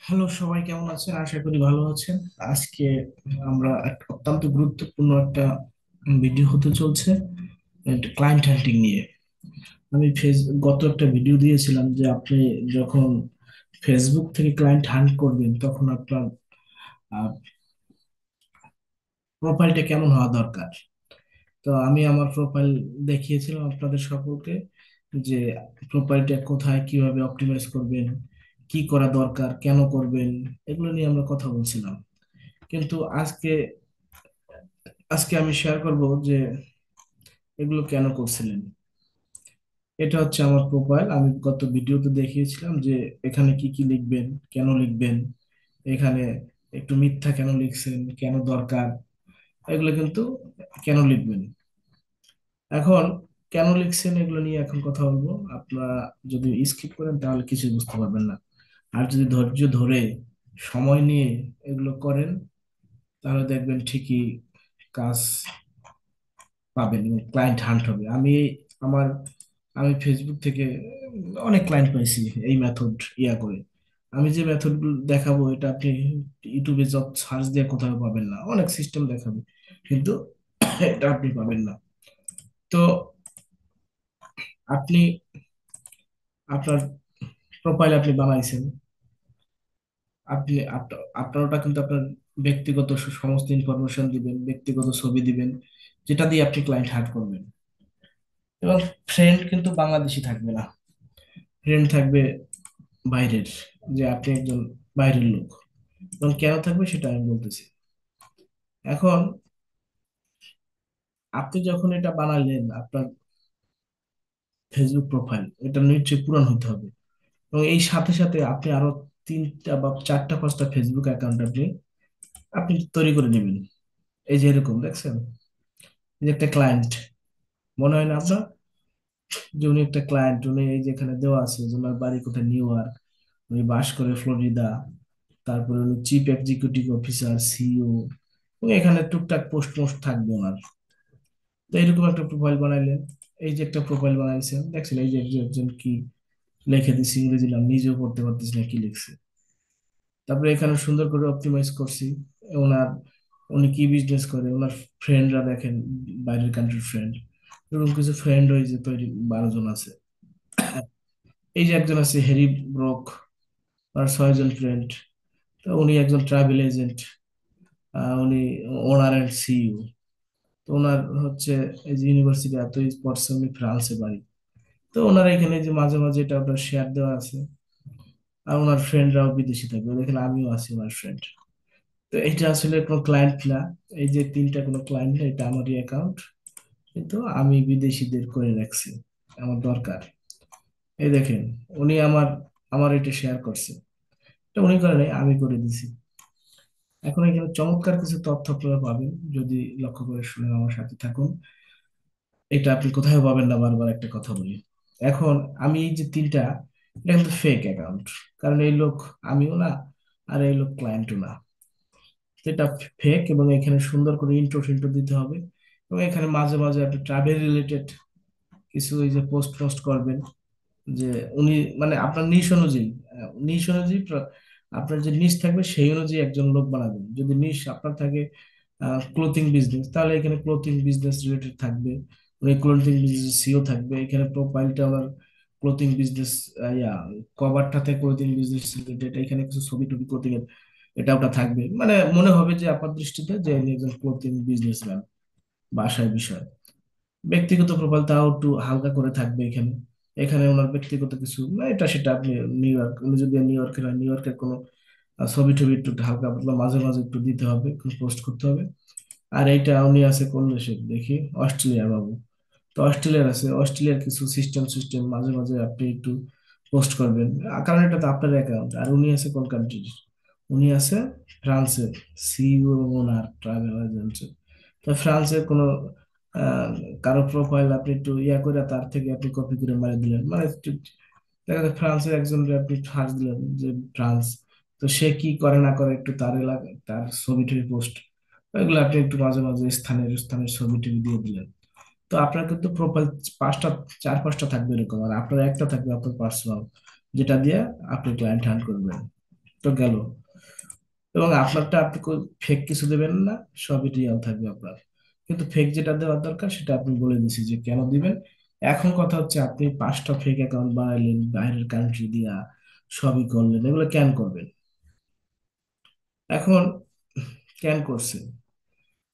Hello, সবাই কেমন আছেন? আশা করি ভালো আছেন। আজকে আমরা একটা অত্যন্ত গুরুত্বপূর্ণ একটা ভিডিও হতে চলছে ক্লায়েন্ট হান্টিং নিয়ে। আমি গত একটা ভিডিও দিয়েছিলাম যে আপনি যখন ফেসবুক থেকে ক্লায়েন্ট হান্ট করবেন তখন আপনার প্রোফাইলটা কেমন হওয়া দরকার। তো আমি আমার প্রোফাইল দেখিয়েছিলাম আপনাদের সকলকে যে প্রোফাইলটা কোথায় কিভাবে অপটিমাইজ করবেন, কি করা দরকার, কেন করবেন, এগুলো নিয়ে আমরা কথা বলছিলাম। কিন্তু আজকে আজকে আমি শেয়ার করব যে এগুলো কেন করছিলেন। এটা হচ্ছে আমার প্রোফাইল। আমি গত ভিডিওতে দেখিয়েছিলাম যে এখানে কি কি লিখবেন, কেন লিখবেন, এখানে একটু মিথ্যা কেন লিখছেন, কেন দরকার, এগুলো কিন্তু কেন লিখবেন। এখন কেন লিখছেন এগুলো নিয়ে এখন কথা বলবো। আপনারা যদি স্কিপ করেন তাহলে কিছুই বুঝতে পারবেন না। আর যদি ধৈর্য ধরে সময় নিয়ে এগুলো করেন তাহলে দেখবেন ঠিকই কাজ পাবেন এবং ক্লায়েন্ট হান্ট হবে। আমার আমি ফেসবুক থেকে অনেক ক্লায়েন্ট পাইছি এই মেথড করে। আমি যে মেথড গুলো দেখাবো এটা আপনি ইউটিউবে জব সার্চ দিয়ে কোথাও পাবেন না, অনেক সিস্টেম দেখাবে কিন্তু এটা আপনি পাবেন না। তো আপনি আপনার প্রোফাইল আপনি বানাইছেন, আপনার ওটা কিন্তু আপনার ব্যক্তিগত সমস্ত ইনফরমেশন দিবেন, ব্যক্তিগত ছবি দিবেন, যেটা দিয়ে আপনি ক্লায়েন্ট হান্ট করবেন। এবং ফ্রেন্ড কিন্তু বাংলাদেশি থাকবে না, ফ্রেন্ড থাকবে বাইরের, যে আপনি একজন বাইরের লোক। এবং কেন থাকবে সেটা আমি বলতেছি। এখন আপনি যখন এটা বানালেন আপনার ফেসবুক প্রোফাইল, এটা নিশ্চয়ই পূরণ হতে হবে। এবং এই সাথে সাথে আপনি আরো তিনটা বা চারটা পাঁচটা ফেসবুক অ্যাকাউন্ট আপনি আপনি তৈরি করে নেবেন। এই যে এরকম দেখছেন, এই যে একটা ক্লায়েন্ট, মনে হয় না আপনার যে উনি একটা ক্লায়েন্ট, উনি এই যে এখানে দেওয়া আছে যে ওনার বাড়ি কোথায়, নিউ ইয়র্ক, উনি বাস করে ফ্লোরিডা, তারপরে উনি চিফ এক্সিকিউটিভ অফিসার, সিইও, এবং এখানে টুকটাক পোস্ট মোস্ট থাকবে ওনার। তো এরকম একটা প্রোফাইল বানাইলেন। এই যে একটা প্রোফাইল বানাইছেন দেখছেন, এই যে একজন কি লিখে দিছি ইংরেজি, নাম নিজেও পড়তে পারতেছি না কি লিখছে। তারপরে এখানে সুন্দর করে অপটিমাইজ করছি ওনার, উনি কি বিজনেস করে, ওনার ফ্রেন্ডরা দেখেন, বাইরের কান্ট্রির ফ্রেন্ড, এরকম কিছু ফ্রেন্ড হয়েছে তৈরি 12 জন আছে। এই যে একজন আছে হ্যারি ব্রোক, আর 6 জন ফ্রেন্ড। তো উনি একজন ট্রাভেল এজেন্ট, উনি ওনার এন্ড সিইও। তো ওনার হচ্ছে এই যে ইউনিভার্সিটি এত পড়ছে, উনি ফ্রান্সে বাড়ি। তো ওনার এখানে যে মাঝে মাঝে এটা ওটা শেয়ার দেওয়া আছে। আর ওনার ফ্রেন্ডরাও বিদেশি থাকবে, দেখেন আমিও আছি ওনার ফ্রেন্ড। তো এটা আসলে কোনো ক্লায়েন্ট না, এই যে তিনটা কোনো ক্লায়েন্ট না, এটা আমারই অ্যাকাউন্ট, কিন্তু আমি বিদেশিদের করে রাখছি, আমার দরকার। এই দেখেন, উনি আমার আমার এটা শেয়ার করছে, এটা উনি করে নাই, আমি করে দিছি। এখন এখানে চমৎকার কিছু তথ্য আপনারা পাবেন যদি লক্ষ্য করে শুনে আমার সাথে থাকুন। এটা আপনি কোথাও পাবেন না, বারবার একটা কথা বলি। এখন আমি এই যে তিনটা, এটা কিন্তু ফেক অ্যাকাউন্ট, কারণ এই লোক আমিও না, আর এই লোক ক্লায়েন্টও না। তো এটা ফেক, এবং এখানে সুন্দর করে ইন্ট্রো ফিন্ট্রো দিতে হবে। এবং এখানে মাঝে মাঝে আপনি ট্রাভেল রিলেটেড কিছু এই যে পোস্ট পোস্ট করবেন, যে উনি মানে আপনার নিশ অনুযায়ী, নিশ অনুযায়ী আপনার যে নিশ থাকবে সেই অনুযায়ী একজন লোক বানাবেন। যদি নিশ আপনার থাকে ক্লোথিং বিজনেস, তাহলে এখানে ক্লোথিং বিজনেস রিলেটেড থাকবে, উনি ক্লোথিং বিজনেস সিও থাকবে। এখানে প্রোফাইলটা আমার ক্লোথিং বিজনেস, ইয়া কভারটাতে ক্লোথিং বিজনেস রিলেটেড, এখানে কিছু ছবি টবি ক্লোথিং এর এটা ওটা থাকবে, মানে মনে হবে যে আপনার দৃষ্টিতে যে ইনি একজন ক্লোথিং বিজনেসম্যান, বাসায় বিষয়। ব্যক্তিগত প্রোফাইল তাও একটু হালকা করে থাকবে এখানে। এখানে ওনার ব্যক্তিগত কিছু না, এটা সেটা আপনি নিউ ইয়র্ক, উনি যদি নিউ ইয়র্কের হয়, নিউ ইয়র্কের কোনো ছবি টবি একটু হালকা পাতলা মাঝে মাঝে একটু দিতে হবে, পোস্ট করতে হবে। আর এইটা উনি আছে কোন দেশে দেখি, অস্ট্রেলিয়া বাবু। তো অস্ট্রেলিয়ার আছে, অস্ট্রেলিয়ার কিছু সিস্টেম সিস্টেম মাঝে মাঝে আপনি একটু পোস্ট করবেন। কারণ এটা তো আপনার অ্যাকাউন্ট। আর উনি আছে কোন কান্ট্রির, উনি আছে ফ্রান্সের, সিইও এবং ওনার ট্রাভেল এজেন্সি। তো ফ্রান্সের কোনো আহ, কারো প্রোফাইল আপনি একটু করে তার থেকে আপনি কপি করে মারি দিলেন, মানে একটু দেখা যায় ফ্রান্সের একজন আপনি সার্চ দিলেন যে ফ্রান্স, তো সে কি করে না করে একটু তার এলাকা তার ছবি টবি পোস্ট, এগুলো আপনি একটু মাঝে মাঝে স্থানের স্থানের ছবি টবি দিয়ে দিলেন। তো আপনার কিন্তু প্রোফাইল পাঁচটা, চার পাঁচটা থাকবে এরকম, আর আপনার একটা থাকবে আপনার পার্সোনাল, যেটা দিয়ে আপনি ক্লায়েন্ট হান্ট করবেন। তো গেল। এবং আপনারটা আপনি ফেক কিছু দেবেন না, সবই রিয়াল থাকবে আপনার। কিন্তু ফেক যেটা দেওয়ার দরকার সেটা আপনি বলে দিছি যে কেন দিবেন। এখন কথা হচ্ছে আপনি 5টা ফেক অ্যাকাউন্ট বানাইলেন বাইরের কান্ট্রি দিয়া, সবই করলেন, এগুলো কেন করবেন? এখন কেন করছেন?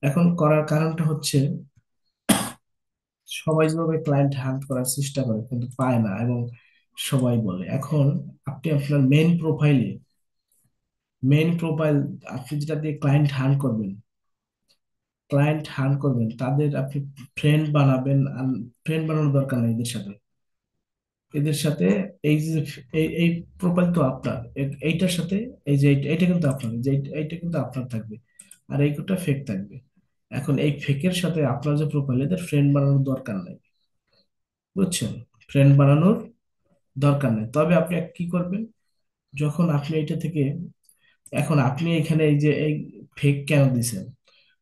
এখন করার কারণটা হচ্ছে সবাই যেভাবে ক্লায়েন্ট হান্ট করার চেষ্টা করে কিন্তু পায় না, এবং সবাই বলে এখন আপনি আপনার মেইন প্রোফাইল আপনি যেটা দিয়ে ক্লায়েন্ট হান্ট করবেন তাদের আপনি ফ্রেন্ড বানাবেন। আর ফ্রেন্ড বানানোর দরকার নেই এদের সাথে এই যে এই প্রোফাইল তো আপনার, এইটার সাথে এই যে এইটা কিন্তু আপনার, যে এইটা কিন্তু আপনার থাকবে, আর এইটা ফেক থাকবে। এখন এই ফেকের সাথে আপনার যে প্রোফাইল, এদের ফ্রেন্ড বানানোর দরকার নাই, বুঝছেন? ফ্রেন্ড বানানোর দরকার নেই। তবে আপনি কি করবেন, যখন আপনি এটা থেকে, এখন আপনি এখানে এই যে এই ফেক কেন দিছেন,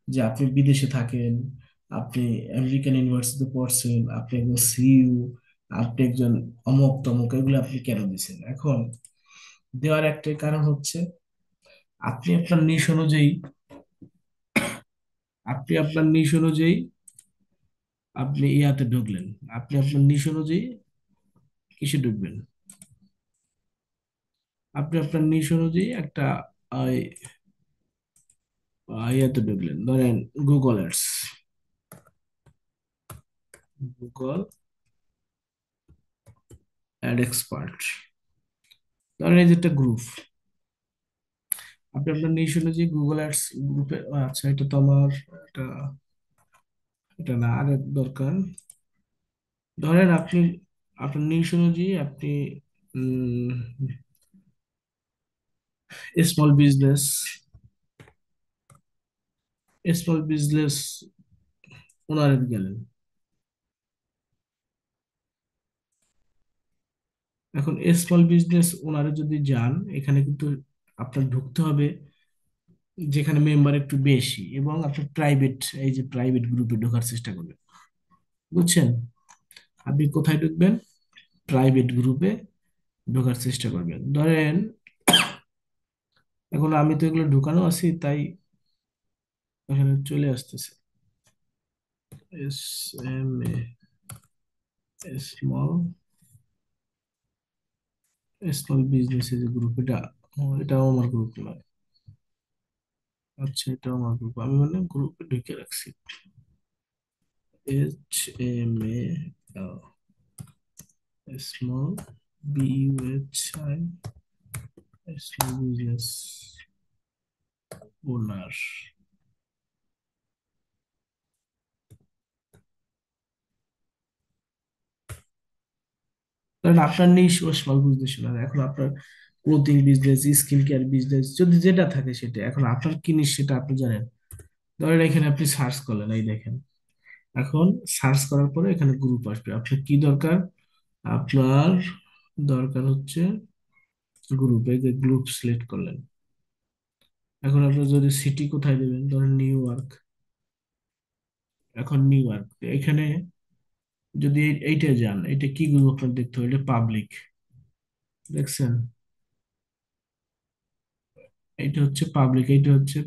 যে আপনি বিদেশে থাকেন, আপনি আমেরিকান ইউনিভার্সিটিতে পড়ছেন, আপনি একজন সিইও, আপনি একজন অমুক তমুক, এগুলো আপনি কেন দিছেন? এখন দেওয়ার একটাই কারণ হচ্ছে আপনি আপনার নিশ অনুযায়ী আপনি আপনার নিশ অনুযায়ী আপনি ইয়াতে ঢুকলেন। আপনি আপনার নিশ অনুযায়ী কিসে ঢুকবেন? আপনি আপনার নিশ অনুযায়ী একটা আহ, ইয়াতে ঢুকলেন, ধরেন Google ads, Google ad expert, ধরেন এই যে একটা গ্রুপ। আপনি আপনার নিশ অনুযায়ী গুগল অ্যাডস গ্রুপে, আচ্ছা এটা তো আমার, এটা এটা না, আরেক দরকার। ধরেন আপনি আপনার নিশ অনুযায়ী আপনি স্মল বিজনেস স্মল বিজনেস ওনারে গেলেন। এখন স্মল বিজনেস ওনারে যদি যান, এখানে কিন্তু আপনার ঢুকতে হবে যেখানে মেম্বার একটু বেশি, এবং আপনি প্রাইভেট, এই যে প্রাইভেট গ্রুপে ঢোকার চেষ্টা করবেন, বুঝছেন? আপনি কোথায় ঢুকবেন? প্রাইভেট গ্রুপে ঢোকার চেষ্টা করবেন। ধরেন এখন আমি তো এগুলো ঢুকানো আছি, তাই এখানে চলে আসতেছে S M a small small business যে গ্রুপ, এটা এটাও আমার গ্রুপ নয়। আচ্ছা এটাও আমার গ্রুপ, আমি মানে গ্রুপে ঢুকে রাখছি। HMA small BUHI small business ওনার। কারণ আপনার নেই স্মল বিজনেস ওনার, এখন আপনার clothing business, skin care business, যদি যেটা থাকে সেটা, এখন আপনার কি নিশ সেটা আপনি জানেন। ধরেন এখানে আপনি সার্চ করলেন, এই দেখেন, এখন সার্চ করার পরে এখানে গ্রুপ আসবে। আপনার কি দরকার? আপনার দরকার হচ্ছে গ্রুপে, যে গ্রুপ সিলেক্ট করলেন। এখন আপনি যদি সিটি কোথায় দেবেন, ধরেন নিউ ইয়র্ক। এখন নিউ ইয়র্ক এখানে যদি এইটা যান, এটা কি গ্রুপ আপনার দেখতে হবে, এটা পাবলিক, দেখছেন? এইটা হচ্ছে পাবলিক, এইটা হচ্ছে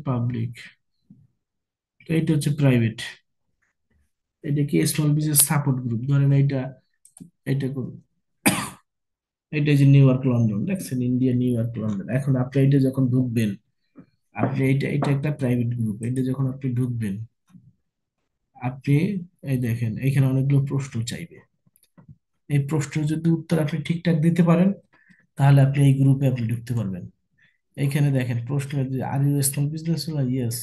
প্রাইভেট। এটা কি স্মল বিজনেস সাপোর্ট গ্রুপ, ধরেন এইটা, এইটা করুন। এটা যে নিউ ইয়র্ক লন্ডন, দেখছেন? India, new York London. এখন আপনি এটা যখন ঢুকবেন, আপনি এটা এটা একটা প্রাইভেট গ্রুপ, এটা যখন আপনি ঢুকবেন, আপনি এই দেখেন এখানে অনেকগুলো প্রশ্ন চাইবে। এই প্রশ্নের যদি উত্তর আপনি ঠিকঠাক দিতে পারেন, তাহলে আপনি এই গ্রুপে আপনি ঢুকতে পারবেন। এইখানে দেখেন প্রশ্ন, are you small business owner, yes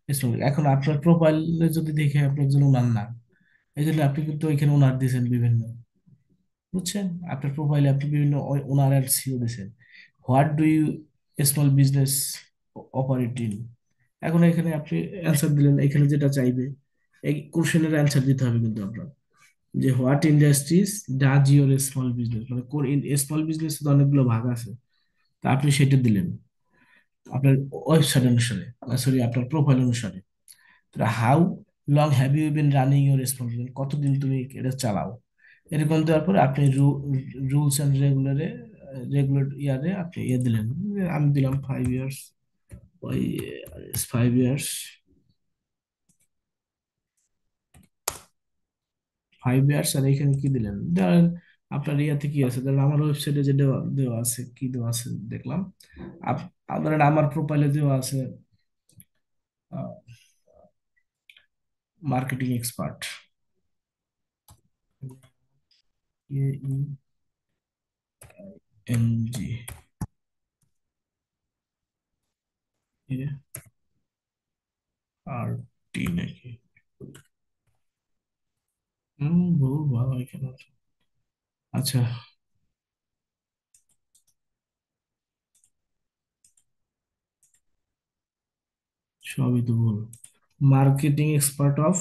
small. এখন আপনার প্রোফাইলে যদি দেখে আপনি একজন ওনার না, এই জন্য আপনি কিন্তু ওইখানে ওনার দিয়েছেন বিভিন্ন, বুঝছেন? আপনার প্রোফাইলে আপনি বিভিন্ন ওনার আর সিও দিয়েছেন। What do you small business operate in. এখন এখানে আপনি অ্যান্সার দিলেন, এখানে যেটা চাইবে এই কোশ্চেনের অ্যান্সার দিতে হবে কিন্তু আপনার, যে what industries does your small business, মানে কোন স্মল বিজনেস তো অনেকগুলো ভাগ আছে, তা আপনি সেটা দিলেন আপনার ওয়েবসাইট অনুসারে, সরি আপনার প্রোফাইল অনুসারে। How long have you been running your small business, কতদিন তুমি এটা চালাও, এরকম দেওয়ার পরে আপনি রুলস অ্যান্ড রেগুলারে রেগুলার ইয়ারে আপনি ইয়ে দিলেন, আমি দিলাম 5 ইয়ার্স, ওই 5 ইয়ার্স, 5 ইয়ার্স, আর এখানে কি দিলেন ধরেন আপনার ইয়াতে কি আছে, ধরেন আমার ওয়েবসাইটে যে দেওয়া দেওয়া আছে, কি দেওয়া আছে দেখলাম, ধরেন আমার প্রোফাইলে দেওয়া আছে মার্কেটিং এক্সপার্ট, AENG, ART নাকি, বহু ভালো এখানে। আচ্ছা, সবই তো ভুল। মার্কেটিং এক্সপার্ট অফ,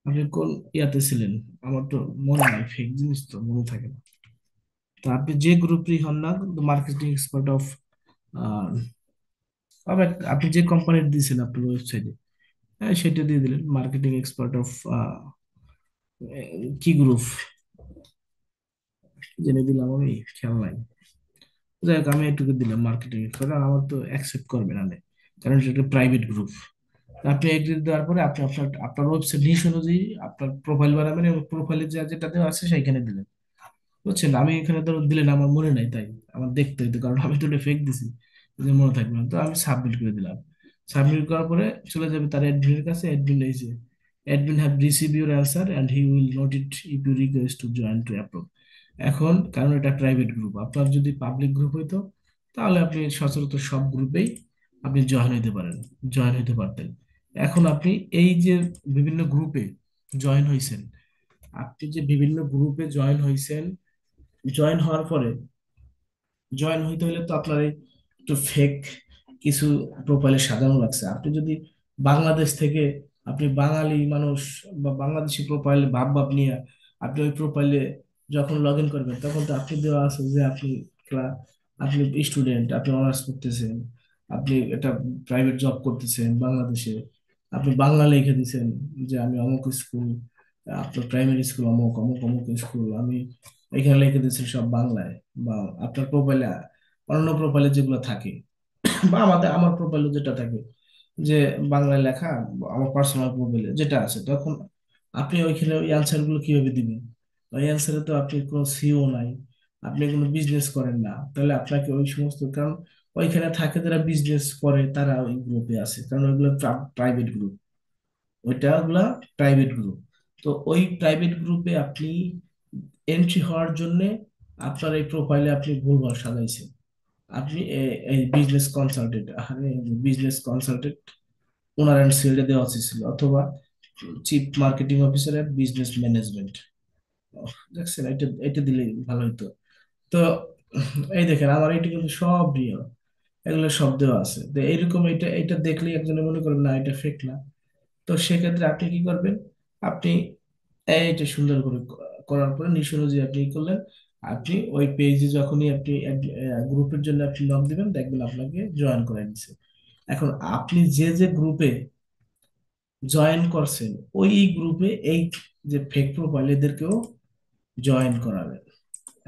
আপনি কোন ইয়াতে ছিলেন, আমার তো মনে নাই, ফেক জিনিস তো মনে থাকে না। তো আপনি যে গ্রুপেই হন না, মার্কেটিং এক্সপার্ট অফ, আপনি যে কোম্পানির দিয়েছেন আপনার ওয়েবসাইটে, হ্যাঁ সেটা দিয়ে দিলেন, মার্কেটিং এক্সপার্ট অফ কি গ্রুপ জেনে দিলাম আমি, খেয়াল নাই। যাই হোক, আমি এটুকু দিলাম মার্কেটিং এক্সপার্ট, আমার তো অ্যাকসেপ্ট করবে না নে, কারণ সেটা প্রাইভেট গ্রুপ। আপনি এগ্রি দেওয়ার পরে আপনি আপনার আপনার ওয়েবসাইট নিশ অনুযায়ী আপনার প্রোফাইল বানাবেন, এবং প্রোফাইলে যা যেটা দেওয়া আছে সেইখানে দিলেন, বুঝছেন। আমি এখানে ধরো দিলেন, আমার মনে নাই, তাই আমার দেখতে হইতো, কারণ আমি তো ওটা ফেক দিছি, যে মনে থাকবে না, তো আমি সাবমিট করে দিলাম। সাবমিট করার পরে চলে যাবে তার অ্যাডমিনের কাছে, অ্যাডমিন এই যে, admin have receive your answer and he will note it if you request to join to approve. এখন কারণ এটা প্রাইভেট গ্রুপ, আপনার যদি পাবলিক গ্রুপ হইতো তাহলে আপনি সচরাচর সব গ্রুপেই আপনি জয়েন হইতে পারেন, জয়েন হইতে পারতেন। এখন আপনি এই যে বিভিন্ন গ্রুপে জয়েন হয়েছেন, আপনি যে বিভিন্ন গ্রুপে জয়েন হয়েছেন, জয়েন হওয়ার পরে, জয়েন হইতে হলে তো আপনার এই একটু ফেক কিছু প্রোফাইলে সাজানো লাগছে। আপনি যদি বাংলাদেশ থেকে, আপনি বাঙালি মানুষ বা বাংলাদেশি প্রোফাইলে ভাব ভাব নিয়ে আপনি ওই প্রোফাইলে যখন লগ ইন করবেন, তখন তো আপনি দেওয়া আছে যে আপনি আপনি স্টুডেন্ট, আপনি অনার্স করতেছেন, আপনি একটা প্রাইভেট জব করতেছেন বাংলাদেশে, আপনি বাংলা লিখে দিছেন যে আমি অমুক স্কুল, আপনার প্রাইমারি স্কুল অমুক অমুক অমুক স্কুল, আমি এখানে লিখে দিচ্ছেন সব বাংলায়। বা আপনার প্রোফাইলে, অন্য প্রোফাইলে যেগুলো থাকে, বা আমার প্রোফাইলে যেটা থাকে যে বাংলায় লেখা, আমার পার্সোনাল প্রোফাইলে যেটা আছে, তখন আপনি ওইখানে ওই অ্যান্সার গুলো কিভাবে দিবেন? ওই অ্যান্সারে তো আপনি কোনো সিও নাই, আপনি কোনো বিজনেস করেন না, তাহলে আপনাকে ওই সমস্ত, কারণ ওইখানে থাকে যারা বিজনেস করে তারা ওই গ্রুপে আছে, কারণ ওইগুলো প্রাইভেট গ্রুপ, ওগুলা প্রাইভেট গ্রুপ। তো ওই প্রাইভেট গ্রুপে আপনি এন্ট্রি হওয়ার জন্য আপনার এই প্রোফাইলে আপনি ভুলভাল সাজাইছেন। আপনি এই business consultant, business consultant owner and CLD দেওয়া উচিত ছিল, অথবা চিফ মার্কেটিং অফিসার এট বিজনেস ম্যানেজমেন্ট। দেখছেন, এটা এটা দিলে ভালো হতো। তো এই দেখেন, আমার এটা কিন্তু সব রিয়েল, এগুলো সব দেওয়া আছে। তো এইরকম এটা এটা দেখলেই একজনে মনে করেন না এটা ফেক না। তো সেক্ষেত্রে আপনি কি করবেন, আপনি এইটা সুন্দর করে করার পরে নিশ অনুযায়ী আপনি কি করলেন, আপনি ওই পেজে যখনই আপনি গ্রুপের জন্য আপনি লগ দিবেন, দেখবেন আপনাকে জয়েন করে দিচ্ছে। এখন আপনি যে যে গ্রুপে জয়েন করছেন, ওই গ্রুপে এই যে ফেক প্রোফাইল এদেরকেও জয়েন করাবেন।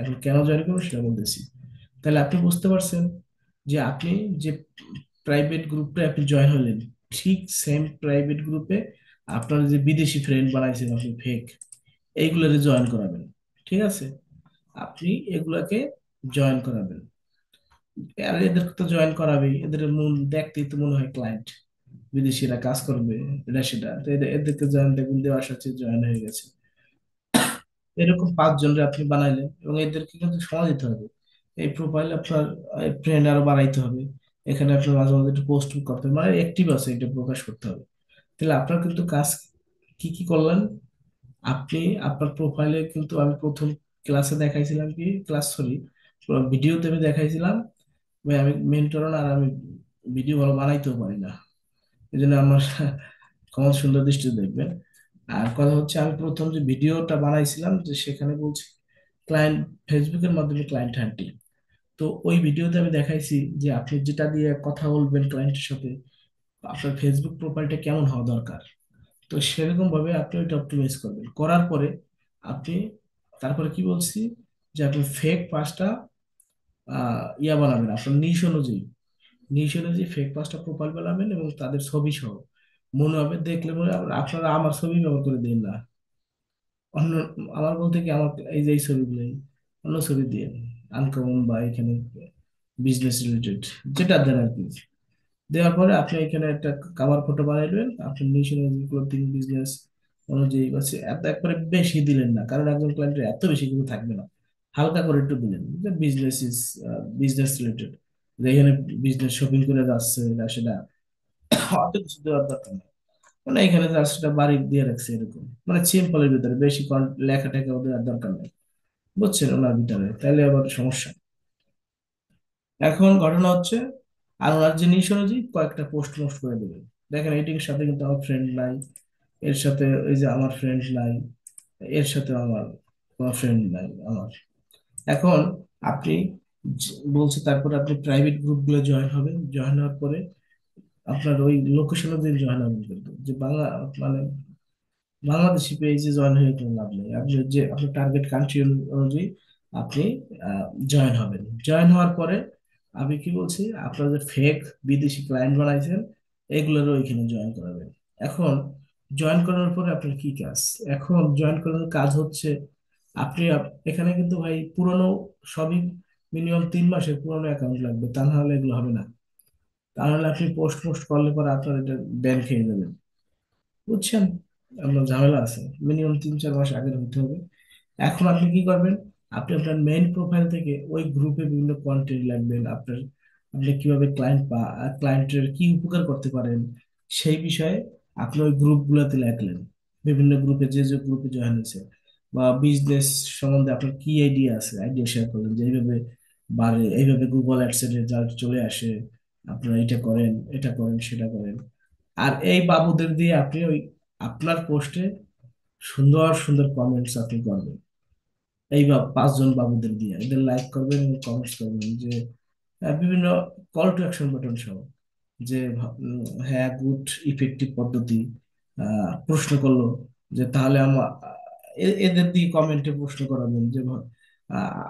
এখন কেন জয়েন করবেন সেটা বলতেছি। তাহলে আপনি বুঝতে পারছেন যে আপনি যে প্রাইভেট গ্রুপে আপনি জয়েন হলেন, ঠিক সেম প্রাইভেট গ্রুপে আপনার যে বিদেশি ফ্রেন্ড বানাইছেন আপনি ফেক, এইগুলোকে জয়েন করাবেন। ঠিক আছে, আপনি এগুলাকে জয়েন করাবেন। আর এদেরকে তো জয়েন করাবেই, এদের মূল দেখতেই তো মনে হয় ক্লায়েন্ট, বিদেশিরা কাজ করবে, এটা সেটা, তো এদেরকে জয়েন দেখবেন দেওয়ার সাথে জয়েন হয়ে গেছে। এরকম 5 জনরে আপনি বানাইলেন, এবং এদেরকে কিন্তু সময় দিতে হবে, এই প্রোফাইল আপনার ফ্রেন্ড আরো বাড়াইতে হবে, এখানে আপনার মাঝে মাঝে একটু পোস্ট করতে হবে, মানে অ্যাক্টিভ আছে এটা প্রকাশ করতে হবে। তাহলে আপনার কিন্তু কাজ কি কি করলেন, আপনি আপনার প্রোফাইলে কিন্তু আমি প্রথম ক্লাসে দেখাইছিলাম কি, ক্লাস সরি, ভিডিওতে আমি দেখাইছিলাম, ভাই আমি মেন্টর না, আর আমি ভিডিও ভালো বানাইতেও পারি না, এই জন্য আমার কমাল সুন্দর দৃষ্টি দেখবেন। আর কথা হচ্ছে, আমি প্রথম যে ভিডিওটা বানাইছিলাম যে সেখানে বলছি ক্লায়েন্ট, ফেসবুকের মাধ্যমে ক্লায়েন্ট হান্টিং। তো ওই ভিডিওতে আমি দেখাইছি যে আপনি যেটা দিয়ে কথা বলবেন ক্লায়েন্টের সাথে, আপনার ফেসবুক প্রোফাইলটা কেমন হওয়া দরকার। তো সেরকম ভাবে আপনি ওইটা অপটিমাইজ করবেন, করার পরে আপনি, তারপরে কি বলছি, যে আপনি ফেক পাঁচটা ইয়া বানাবেন আপনার নিশ অনুযায়ী ফেক পাঁচটা প্রোফাইল বানাবেন এবং তাদের ছবি সহ। মনে হবে দেখলে মনে হবে আপনারা আমার ছবি ব্যবহার করে দিন না, অন্য আমার বলতে কি আমার এই যে এই ছবিগুলো অন্য ছবি দিয়ে আনকমন বা এখানে বিজনেস রিলেটেড যেটা দেন আর কি। দেওয়ার পরে আপনি এখানে একটা কাভার ফটো বানাইবেন আপনি নিশ অনুযায়ী ক্লোথিং বিজনেস অনুযায়ী বাস। এত একবারে বেশি দিলেন না, কারণ একজন ক্লায়েন্টের এত বেশি কিন্তু থাকবে না। হালকা করে একটু দিলেন যে বিজনেস ইজ বিজনেস রিলেটেড, যে এখানে বিজনেস শপিং করে যাচ্ছে এটা সেটা, অত কিছু দেওয়ার দরকার নেই। মানে এখানে জাস্ট একটা বাড়ি দিয়ে রাখছে এরকম, মানে সিম্পলের ভিতরে বেশি লেখা টেখাও দেওয়ার দরকার নেই, বুঝছেন ওনার ভিতরে, তাহলে আবার সমস্যা। এখন ঘটনা হচ্ছে আর ওনার জিনিস অনুযায়ী কয়েকটা পোস্ট মোস্ট করে দেবেন। দেখেন এটির সাথে কিন্তু আমার ফ্রেন্ড নাই, এর সাথে ওই যে আমার ফ্রেন্ড নাই, এর সাথে আমার কোনো ফ্রেন্ড নাই আমার। এখন আপনি বলছে তারপরে আপনি প্রাইভেট গ্রুপ গুলো জয়েন হবেন, জয়েন হওয়ার পরে আপনার ওই লোকেশনে দিন জয়েন হবেন, কিন্তু যে বাংলা মানে বাংলাদেশি পেজে জয়েন হয়ে কোনো লাভ নেই। আপনি যে আপনার টার্গেট কান্ট্রি অনুযায়ী আপনি জয়েন হবেন। জয়েন হওয়ার পরে আমি কি বলছি, আপনার যে ফেক বিদেশি ক্লায়েন্ট বানাইছেন এগুলোরও এখানে জয়েন করাবেন। এখন জয়েন করানোর পরে আপনার কি কাজ? এখন জয়েন করানোর কাজ হচ্ছে আপনি এখানে কিন্তু ভাই পুরনো সবই মিনিমাম 3 মাসের পুরনো অ্যাকাউন্ট লাগবে, তা না হলে এগুলো হবে না। তা নাহলে আপনি পোস্ট পোস্ট করলে পরে আপনার এটা ব্যান খেয়ে যাবেন, বুঝছেন? আপনার ঝামেলা আছে, মিনিমাম 3-4 মাস আগের হতে হবে। এখন আপনি কি করবেন, আপনি আপনার মেইন প্রোফাইল থেকে ওই গ্রুপে বিভিন্ন কন্টেন্ট লিখবেন আপনার, আপনি কিভাবে ক্লায়েন্টের কি উপকার করতে পারেন সেই বিষয়ে আপনি ওই গ্রুপগুলোতে লেখলেন। বিভিন্ন গ্রুপে যে যে গ্রুপে জয়েন হয়েছে বা বিজনেস সম্বন্ধে আপনার কি আইডিয়া আছে আইডিয়া শেয়ার করলেন, যে এইভাবে বাড়ে, এইভাবে গুগল অ্যাডস এর রেজাল্ট চলে আসে, আপনারা এটা করেন এটা করেন সেটা করেন। আর এই বাবুদের দিয়ে আপনি ওই আপনার পোস্টে সুন্দর সুন্দর কমেন্টস আপনি করবেন। এই 5 জন বাবুদের দিয়ে এদের লাইক করবেন এবং কমেন্টস করবেন, যে বিভিন্ন কল টু অ্যাকশন বাটন সহ, যে হ্যাঁ গুড ইফেক্টিভ পদ্ধতি। প্রশ্ন করলো যে তাহলে আমার এদের দিয়ে কমেন্টে প্রশ্ন করাবেন যে আহ,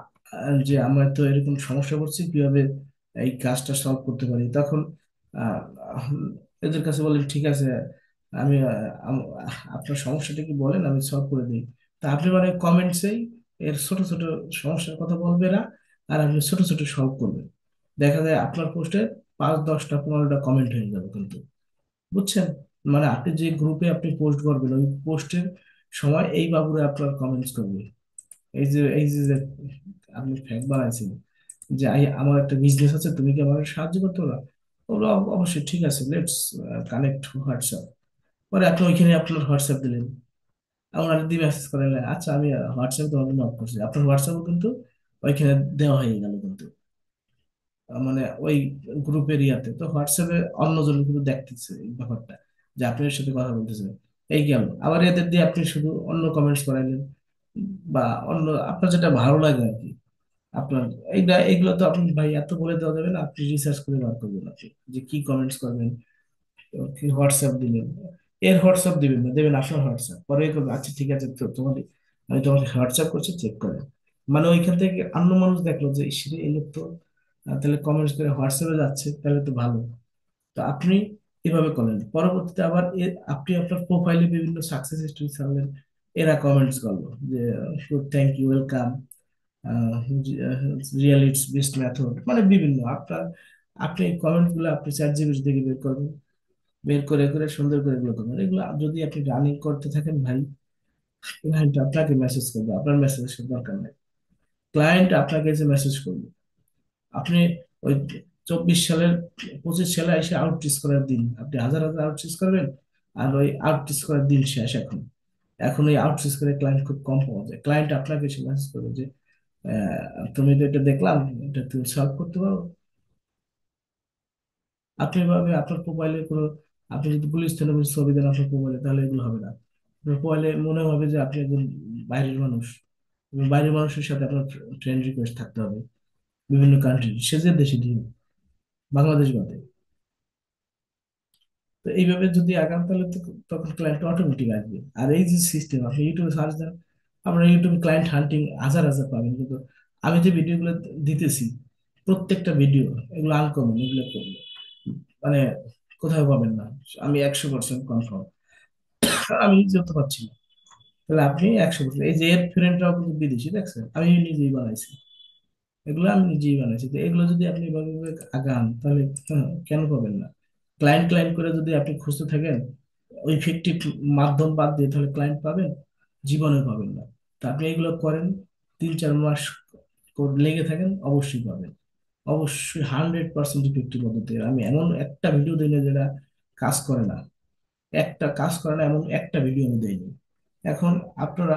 যে আমরা তো এরকম সমস্যা করছি কিভাবে এই কাজটা সলভ করতে পারি। তখন আহ, এদের কাছে বলেন ঠিক আছে আমি আপনার সমস্যাটা কি বলেন আমি সলভ করে দিই। তা আপনি মানে কমেন্টসেই এর ছোট ছোট সমস্যার কথা বলবে না, আর আপনি ছোট ছোট সলভ করবেন। দেখা যায় আপনার পোস্টে 5, 10টা, 15টা কমেন্ট হয়ে যাবে কিন্তু, বুঝছেন? মানে আপনি যে গ্রুপে আপনি পোস্ট করবেন ওই পোস্টের সময় এই বাবুরা আপনার কমেন্টস করবে, এই যে আপনি ফ্যাক বানাইছেন যে আমার একটা বিজনেস আছে তুমি কি আমার সাহায্য করতে পারো। বললো অবশ্যই ঠিক আছে, লেটস কানেক্ট হোয়াটসঅ্যাপ। পরে আপনি ওইখানে আপনার হোয়াটসঅ্যাপ দিলেন, ওনারা দিয়ে মেসেজ করেন আচ্ছা আমি হোয়াটসঅ্যাপ তোমাকে নক করছি, আপনার হোয়াটসঅ্যাপ কিন্তু ওইখানে দেওয়া হয়ে গেল কিন্তু, মানে ওই গ্রুপের ইয়াতে তো হোয়াটসঅ্যাপে অন্যজন কিন্তু দেখতেছে এই ব্যাপারটা যে আপনার সাথে কথা বলতেছে। এই গেল আবার এদের দিয়ে আপনি শুধু অন্য কমেন্টস করাইলেন বা অন্য আপনার যেটা ভালো লাগে আর কি আপনার। এইগুলো তো আপনি ভাই এত বলে দেওয়া যাবে না, আপনি রিসার্চ করে বার করবেন আপনি যে কি কমেন্টস করবেন, কি হোয়াটসঅ্যাপ দিলেন। এর হোয়াটসঅ্যাপ দিবেন না, দেবেন আপনার হোয়াটসঅ্যাপ, পরে এ করবে আচ্ছা ঠিক আছে তো তোমার আমি তোমাকে হোয়াটসঅ্যাপ করছি চেক করে। মানে ওইখান থেকে অন্য মানুষ দেখলো যে ইস রে, এই লোক তো তাহলে কমেন্টস করে হোয়াটসঅ্যাপে যাচ্ছে, তাহলে তো ভালো। তো আপনি এভাবে করলেন, পরবর্তীতে আবার আপনি আপনার প্রোফাইলে বিভিন্ন সাকসেস স্টোরি ছাড়লেন, এরা কমেন্টস করলো যে thank you welcome, real it's best method, মানে বিভিন্ন আপনার আপনি কমেন্ট গুলো আপনি চ্যাট জিপিটি থেকে বের করবেন, বের করে করে সুন্দর করে এগুলো করবেন। এগুলো যদি আপনি রানিং করতে থাকেন ভাই, ক্লায়েন্ট আপনাকে মেসেজ করবে, আপনার মেসেজের দরকার নেই, ক্লায়েন্ট আপনাকে যে মেসেজ করবে। আপনি ওই 24 সালের 25 সালে এসে আউটরিচ করার দিন আপনি হাজার হাজার আউটরিচ করবেন, আর ওই আউটরিচ করার দিন শেষ এখন। এখন ওই আউটরিচ করে ক্লায়েন্ট খুব কম পাওয়া যায়, ক্লায়েন্ট আপনাকে এসে মেসেজ করবে যে তুমি তো এটা দেখলাম, এটা তুমি সলভ করতে পারো। আপনি এভাবে আপনার প্রোফাইলে কোনো, আপনি যদি পুলিশ থানার ছবি দেন আপনার প্রোফাইলে তাহলে এগুলো হবে না। আপনার প্রোফাইলে মনে হবে যে আপনি একজন বাইরের মানুষ, এবং বাইরের মানুষের সাথে আপনার ফ্রেন্ড রিকোয়েস্ট থাকতে হবে বিভিন্ন কান্ট্রি, সে যে দেশে দিন, বাংলাদেশ বাদে। তো এইভাবে যদি আগান তাহলে তো তখন ক্লায়েন্ট অটোমেটিক আসবে। আর এই যে সিস্টেম আপনি ইউটিউবে সার্চ দেন, আপনার ইউটিউবে ক্লায়েন্ট হান্টিং হাজার হাজার পাবেন, কিন্তু আমি যে ভিডিওগুলো দিতেছি, প্রত্যেকটা ভিডিও এগুলো আনকমন, এগুলো মানে কোথাও পাবেন না। আমি 100% কনফার্ম, আমি যত পাচ্ছি না। তাহলে আপনি 100%, এই যে এর ফ্রেন্ডরাও কিন্তু বিদেশি, দেখছেন আমি নিজেই বানাইছি, এগুলো আমি নিজেই বানাইছি। তো এগুলো যদি আপনি এভাবে এভাবে আগান, তাহলে কেন পাবেন না? ক্লায়েন্ট ক্লায়েন্ট করে যদি আপনি খুঁজতে থাকেন ওই ফিকটিভ মাধ্যম বাদ দিয়ে, তাহলে ক্লায়েন্ট পাবেন? জীবনে পাবেন না। তা আপনি এগুলো করেন, 3-4 মাস লেগে থাকেন, অবশ্যই পাবেন। অবশ্যই 100% ইফেক্টিভ পদ্ধতি। আমি এমন একটা ভিডিও দিই না যেটা কাজ করে না, একটা কাজ করে না এমন একটা ভিডিও আমি দেইনি। এখন আপনারা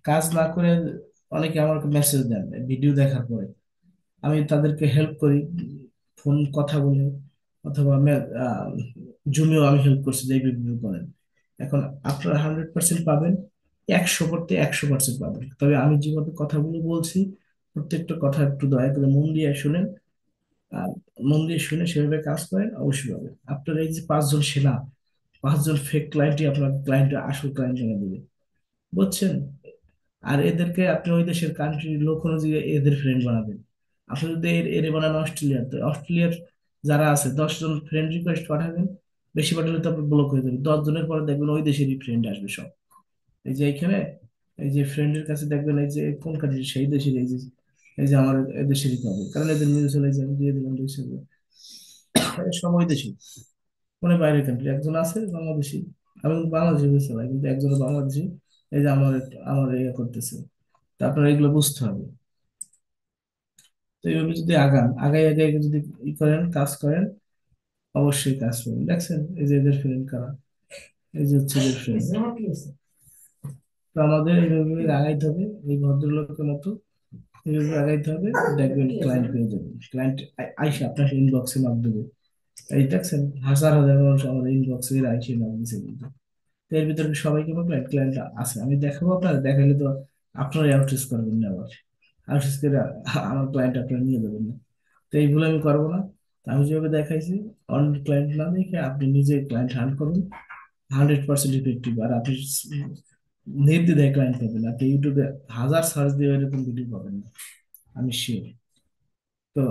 কাজ না করে, অনেকে আমাকে মেসেজ দেন ভিডিও দেখার পরে, আমি তাদেরকে হেল্প করি ফোন কথা বলে, অথবা জুমেও আমি হেল্প করছি যে ভিডিও করেন। এখন আপনারা 100% পাবেন, 100 করতে 100% পাবেন। তবে আমি যেভাবে কথাগুলো বলছি, প্রত্যেকটা কথা একটু দয়া করে মন দিয়ে শুনেন, আর মন দিয়ে শুনে সেভাবে কাজ করেন, অবশ্যই পাবেন। আপনার এই যে 5 জন সেনা, 5 জন ফেক ক্লায়েন্টই আপনার ক্লায়েন্টের আসল ক্লায়েন্ট এনে দেবে, বুঝছেন? আর এদেরকে আপনি ওই দেশের কান্ট্রির লোক অনুযায়ী এদের ফ্রেন্ড বানাবেন। আপনি যদি এর বানান অস্ট্রেলিয়ার, তো অস্ট্রেলিয়ার যারা আছে 10 জন ফ্রেন্ড রিকোয়েস্ট পাঠাবেন, বেশি পাঠালে তো আপনার ব্লক হয়ে যাবে। 10 জনের পরে দেখবেন ওই দেশেরই ফ্রেন্ড আসবে সব। এই যে এইখানে, এই যে ফ্রেন্ডের কাছে দেখবেন এই যে কোন কান্ট্রি, সেই দেশের, এই যে এই যে আমার দেশেরই পাবে, কারণ এদের নিউজ হলে যে আমি দিয়ে দিলাম দেশে, সব ওই দেশে, মানে বাইরের কান্ট্রি। একজন আছে বাংলাদেশি, আমি কিন্তু বাংলাদেশি বুঝতে পারি, কিন্তু একজন বাংলাদেশি এই যে আমার ইয়ে করতেছে। তা আপনারা এগুলো বুঝতে হবে। তো এইভাবে যদি আগান, আগাই আগাই যদি করেন, কাজ করেন, অবশ্যই কাজ করবেন। দেখছেন এই যে এদের ফ্রেন্ড কারা, এই যে হচ্ছে এদের ফ্রেন্ড। তো আমাদের এইভাবে আগাইতে হবে, এই ভদ্রলোকের মতো এইভাবে আগাইতে হবে। দেখবেন ক্লায়েন্ট পেয়ে যাবেন, ক্লায়েন্ট আইসা আপনার ইনবক্সে নক দেবে। এই দেখছেন হাজার হাজার মানুষ আমার ইনবক্সে আইসে নক দিছে কিন্তু। তো এর ভিতরে সবাইকে ক্লায়েন্ট ক্লায়েন্ট আছে, আমি দেখাবো আপনারা, দেখাইলে তো আপনারা আউটরিচ করবেন না আবার, আউটরিচ করে আমার ক্লায়েন্ট আপনারা নিয়ে যাবেন না। তো এই ভুল আমি করবো না। তো আমি যেভাবে দেখাইছি, অন্য ক্লায়েন্ট না দেখে আপনি নিজে ক্লায়েন্ট হান্ট করুন, 100% ইফেক্টিভ। আর আপনি নির্দ্বিধায় ক্লায়েন্ট পাবেন, আপনি ইউটিউবে হাজার সার্চ দিয়ে এরকম ভিডিও পাবেন না, আমি শিওর। তো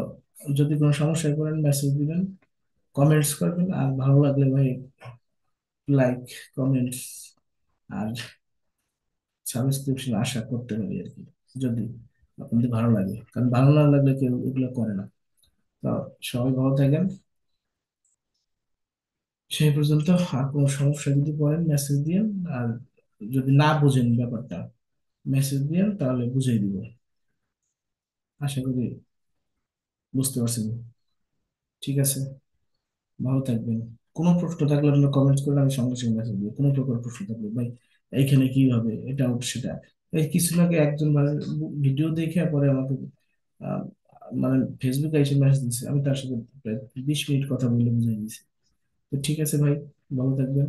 যদি কোনো সমস্যায় পড়েন মেসেজ দিবেন, কমেন্টস করবেন, আর ভালো লাগলে ভাই লাইক, কমেন্টস আর সাবস্ক্রিপশন আশা করতে পারি আর কি, যদি আপনাদের ভালো লাগে। কারণ ভালো না লাগলে কেউ এগুলো করে না। তো সবাই ভালো থাকেন, সেই পর্যন্ত। আর কোনো সমস্যা যদি পড়েন মেসেজ দিন, আর যদি না বুঝেন ব্যাপারটা মেসেজ দিন, তাহলে বুঝিয়ে দিব। আশা করি বুঝতে পারছেন। ঠিক আছে, ভালো থাকবেন। কোনো প্রশ্ন থাকলে আপনারা কমেন্ট করলে আমি সঙ্গে সঙ্গে মেসেজ দিব। কোনো প্রকার প্রশ্ন থাকলে ভাই এইখানে কি হবে, এটা সেটা, এই কিছু আগে একজন ভিডিও দেখে পরে আমাকে আহ, মানে ফেসবুকে এসে মেসেজ দিচ্ছে, আমি তার সাথে প্রায় 20 মিনিট কথা বলে বুঝিয়ে দিয়েছি। তো ঠিক আছে ভাই, ভালো থাকবেন।